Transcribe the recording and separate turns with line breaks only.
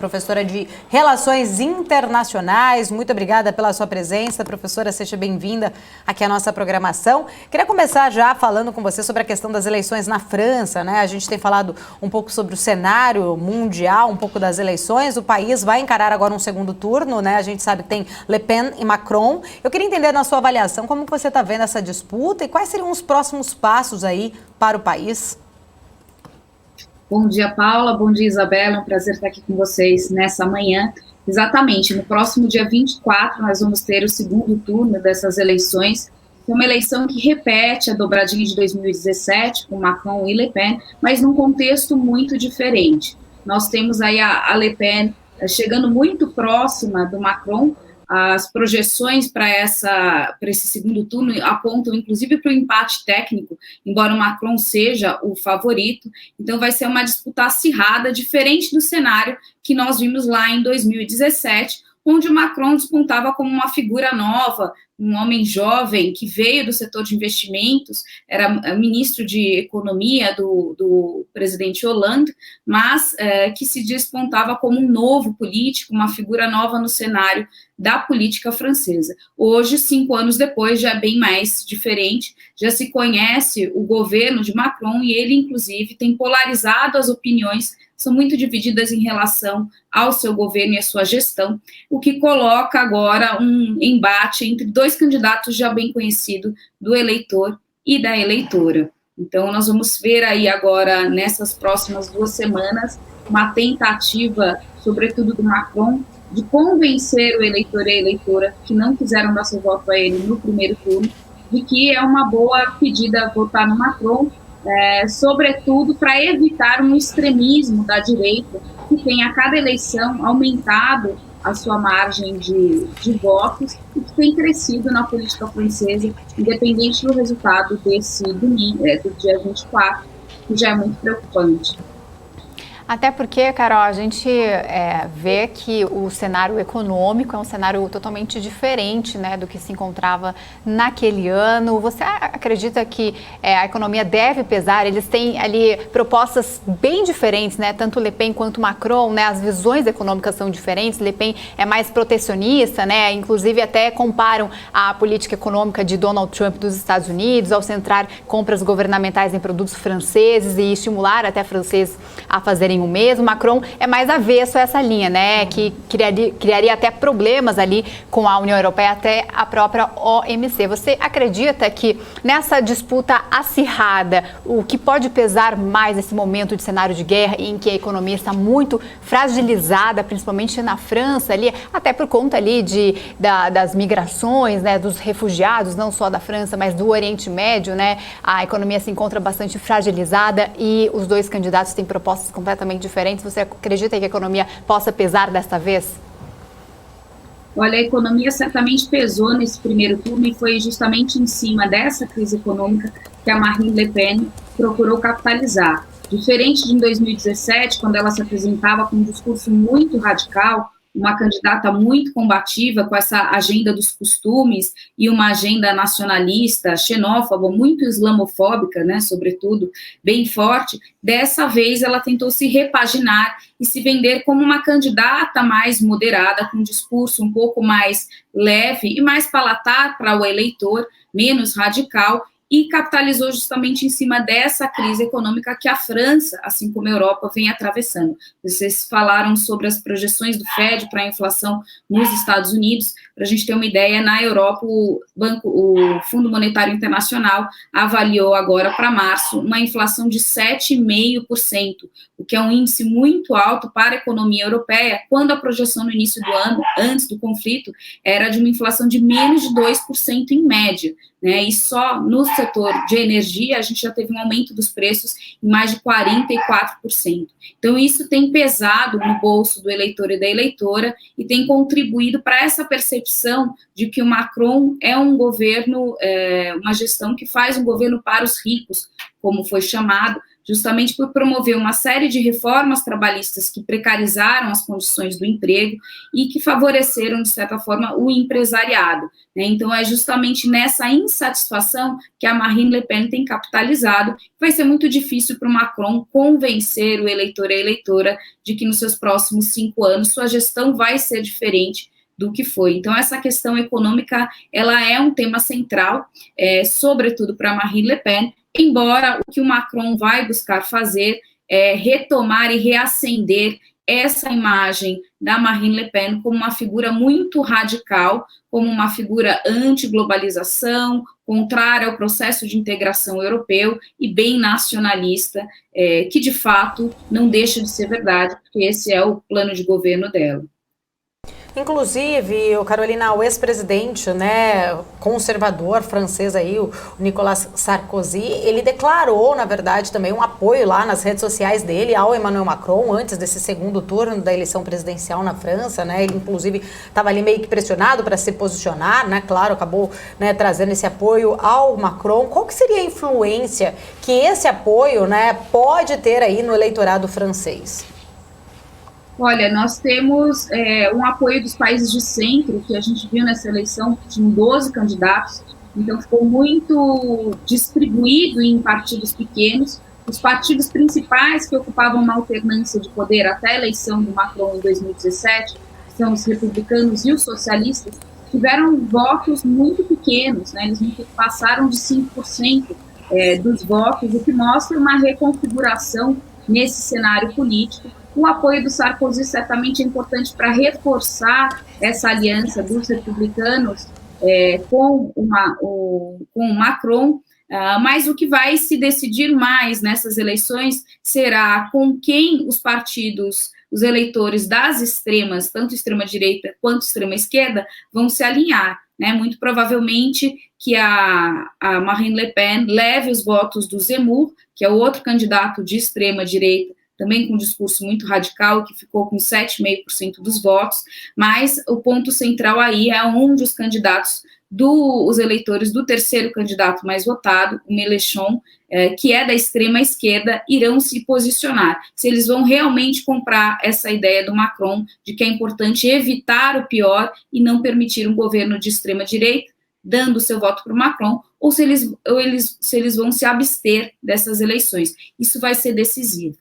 Professora de Relações Internacionais, muito obrigada pela sua presença. Professora, seja bem-vinda aqui à nossa programação. Queria começar já falando com você sobre a questão das eleições na França, né? A gente tem falado um pouco sobre o cenário mundial, um pouco das eleições. O país vai encarar agora um segundo turno, né? A gente sabe que tem Le Pen e Macron. Eu queria entender na sua avaliação como que você está vendo essa disputa e quais seriam os próximos passos aí para o país.
Bom dia, Paula. Bom dia, Isabela. É um prazer estar aqui com vocês nessa manhã. Exatamente, no próximo dia 24, nós vamos ter o segundo turno dessas eleições, que é uma eleição que repete a dobradinha de 2017, com Macron e Le Pen, mas num contexto muito diferente. Nós temos aí a Le Pen chegando muito próxima do Macron. As projeções para esse segundo turno apontam, inclusive, para o empate técnico, embora o Macron seja o favorito. Então, vai ser uma disputa acirrada, diferente do cenário que nós vimos lá em 2017, onde o Macron despontava como uma figura nova, um homem jovem que veio do setor de investimentos, era ministro de economia do presidente Hollande, mas que se despontava como um novo político, uma figura nova no cenário da política francesa. Hoje, 5 anos depois, já é bem mais diferente, já se conhece o governo de Macron e ele, inclusive, tem polarizado as opiniões, são muito divididas em relação ao seu governo e à sua gestão, o que coloca agora um embate entre dois candidatos já bem conhecidos do eleitor e da eleitora. Então, nós vamos ver aí agora, nessas próximas 2 semanas, uma tentativa, sobretudo do Macron, de convencer o eleitor e a eleitora que não quiseram dar seu voto a ele no primeiro turno, de que é uma boa pedida votar no Macron, sobretudo para evitar um extremismo da direita, que tem a cada eleição aumentado a sua margem de votos e que tem crescido na política francesa, independente do resultado desse domingo, do dia 24, que já é muito preocupante.
Até porque, Carol, a gente vê que o cenário econômico é um cenário totalmente diferente, né, do que se encontrava naquele ano. Você acredita que a economia deve pesar? Eles têm ali propostas bem diferentes, né, tanto Le Pen quanto Macron, né, as visões econômicas são diferentes. Le Pen é mais protecionista, né, inclusive até comparam a política econômica de Donald Trump dos Estados Unidos ao centrar compras governamentais em produtos franceses e estimular até franceses a fazerem o mesmo. Macron é mais avesso a essa linha, né, que criaria até problemas ali com a União Europeia, até a própria OMC. Você acredita que nessa disputa acirrada, o que pode pesar mais nesse momento de cenário de guerra em que a economia está muito fragilizada, principalmente na França, ali, até por conta ali das migrações, né, dos refugiados, não só da França, mas do Oriente Médio, né, a economia se encontra bastante fragilizada e os dois candidatos têm propostas completamente diferentes. Você acredita que a economia possa pesar desta vez?
Olha, a economia certamente pesou nesse primeiro turno e foi justamente em cima dessa crise econômica que a Marine Le Pen procurou capitalizar. Diferente de em 2017, quando ela se apresentava com um discurso muito radical, uma candidata muito combativa com essa agenda dos costumes e uma agenda nacionalista, xenófoba, muito islamofóbica, né, sobretudo, bem forte. Dessa vez ela tentou se repaginar e se vender como uma candidata mais moderada, com um discurso um pouco mais leve e mais palatar para o eleitor, menos radical, e capitalizou justamente em cima dessa crise econômica que a França, assim como a Europa, vem atravessando. Vocês falaram sobre as projeções do FED para a inflação nos Estados Unidos. Para a gente ter uma ideia, na Europa, o Fundo Monetário Internacional avaliou agora para março uma inflação de 7,5%, o que é um índice muito alto para a economia europeia, quando a projeção no início do ano, antes do conflito, era de uma inflação de menos de 2% em média, né? E só no setor de energia a gente já teve um aumento dos preços em mais de 44%. Então isso tem pesado no bolso do eleitor e da eleitora e tem contribuído para essa percepção de que o Macron é um governo, uma gestão que faz um governo para os ricos, como foi chamado, justamente por promover uma série de reformas trabalhistas que precarizaram as condições do emprego e que favoreceram, de certa forma, o empresariado, né? Então, é justamente nessa insatisfação que a Marine Le Pen tem capitalizado. Vai ser muito difícil para o Macron convencer o eleitor e a eleitora de que nos seus próximos 5 anos sua gestão vai ser diferente do que foi. Então, essa questão econômica, ela é um tema central, sobretudo para Marine Le Pen, embora o que o Macron vai buscar fazer é retomar e reacender essa imagem da Marine Le Pen como uma figura muito radical, como uma figura anti-globalização, contrária ao processo de integração europeu e bem nacionalista, que de fato não deixa de ser verdade, porque esse é o plano de governo dela.
Inclusive, Carolina, o ex-presidente, né, conservador francês aí, o Nicolas Sarkozy, ele declarou, na verdade, também um apoio lá nas redes sociais dele ao Emmanuel Macron, antes desse segundo turno da eleição presidencial na França, né, ele inclusive estava ali meio que pressionado para se posicionar, né, claro, acabou, né, trazendo esse apoio ao Macron. Qual que seria a influência que esse apoio, né, pode ter aí no eleitorado francês?
Olha, nós temos um apoio dos países de centro, que a gente viu nessa eleição, que tinham 12 candidatos, então ficou muito distribuído em partidos pequenos. Os partidos principais que ocupavam uma alternância de poder até a eleição do Macron em 2017, que são os republicanos e os socialistas, tiveram votos muito pequenos, né? Eles não passaram de 5% dos votos, o que mostra uma reconfiguração nesse cenário político. O apoio do Sarkozy certamente é importante para reforçar essa aliança dos republicanos com o Macron, mas o que vai se decidir mais nessas eleições será com quem os partidos, os eleitores das extremas, tanto extrema-direita quanto extrema-esquerda, vão se alinhar, né? Muito provavelmente que a Marine Le Pen leve os votos do Zemmour, que é o outro candidato de extrema-direita, também com um discurso muito radical, que ficou com 7,5% dos votos, mas o ponto central aí é onde os candidatos os eleitores do terceiro candidato mais votado, o Mélenchon, que é da extrema esquerda, irão se posicionar. Se eles vão realmente comprar essa ideia do Macron de que é importante evitar o pior e não permitir um governo de extrema direita, dando seu voto para o Macron, ou se eles vão se abster dessas eleições. Isso vai ser decisivo.